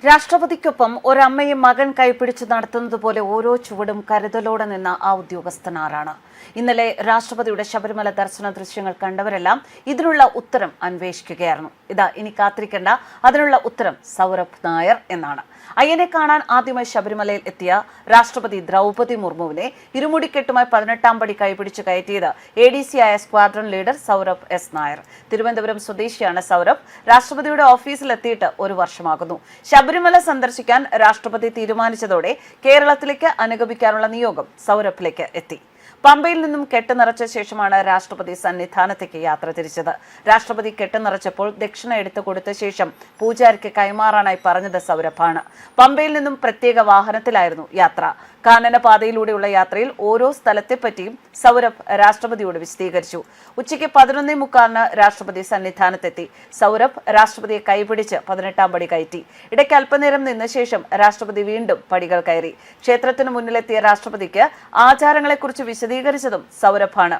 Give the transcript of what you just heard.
രാഷ്ട്രപതിക്കൊപ്പം ഒരമ്മയും മകൻ കൈപിടിച്ച് നടത്തുന്നതുപോലെ ഓരോ ചുവടും കരുതലോടെ നിന്ന ആ ഉദ്യോഗസ്ഥൻ ആരാണ്? ഇന്നലെ രാഷ്ട്രപതിയുടെ ശബരിമല ദർശന ദൃശ്യങ്ങൾ കണ്ടവരെല്ലാം ഇതിനുള്ള ഉത്തരം അന്വേഷിക്കുകയായിരുന്നു. ഇനി കാത്തിരിക്കേണ്ട, അതിനുള്ള ഉത്തരം സൗരഭ് നായർ എന്നാണ്. അയ്യനെ കാണാൻ ആദ്യമായി ശബരിമലയിൽ എത്തിയ രാഷ്ട്രപതി ദ്രൗപദി മുർമുവിനെ ഇരുമുടിക്കെട്ടുമായി 18-ാം പടി കൈപിടിച്ച് കയറ്റിയത് ADC ആയ squadron leader Saurabh S Nair. Thiruvananthapuram സ്വദേശിയാണ് സൗരഭ്. രാഷ്ട്രപതിയുടെ ഓഫീസിൽ എത്തിയിട്ട് ഒരു വർഷമാകുന്നു. ശബരിമല സന്ദർശിക്കാൻ രാഷ്ട്രപതി തീരുമാനിച്ചതോടെ കേരളത്തിലേക്ക് അനുഗമിക്കാനുള്ള നിയോഗം സൗരഭിലേക്ക് എത്തി. പമ്പയിൽ നിന്നും കെട്ട് നിറച്ച ശേഷമാണ് രാഷ്ട്രപതി സന്നിധാനത്തേക്ക് യാത്ര തിരിച്ചത്. രാഷ്ട്രപതി കെട്ട് നിറച്ചപ്പോൾ ദക്ഷിണ എടുത്തു കൊടുത്ത ശേഷം പൂജാരിക്ക് കൈമാറാനായി പറഞ്ഞത് സൗരഭാണ്. പമ്പയിൽ നിന്നും പ്രത്യേക വാഹനത്തിലായിരുന്നു യാത്ര. കാനനപാതയിലൂടെയുള്ള യാത്രയിൽ ഓരോ സ്ഥലത്തെപ്പറ്റിയും സൗരഭ് രാഷ്ട്രപതിയോട് വിശദീകരിച്ചു. ഉച്ചയ്ക്ക് 11:45 രാഷ്ട്രപതി സന്നിധാനത്തെത്തി. സൗരഭ് രാഷ്ട്രപതിയെ കൈപിടിച്ച് 18-ാം പടി കയറ്റി. ഇടയ്ക്ക് അല്പനേരം നിന്ന ശേഷം രാഷ്ട്രപതി വീണ്ടും പടികൾ കയറി. ക്ഷേത്രത്തിന് മുന്നിലെത്തിയ രാഷ്ട്രപതിക്ക് ആചാരങ്ങളെക്കുറിച്ച് വിശദീകരിച്ചതും സൗരഭാണ്.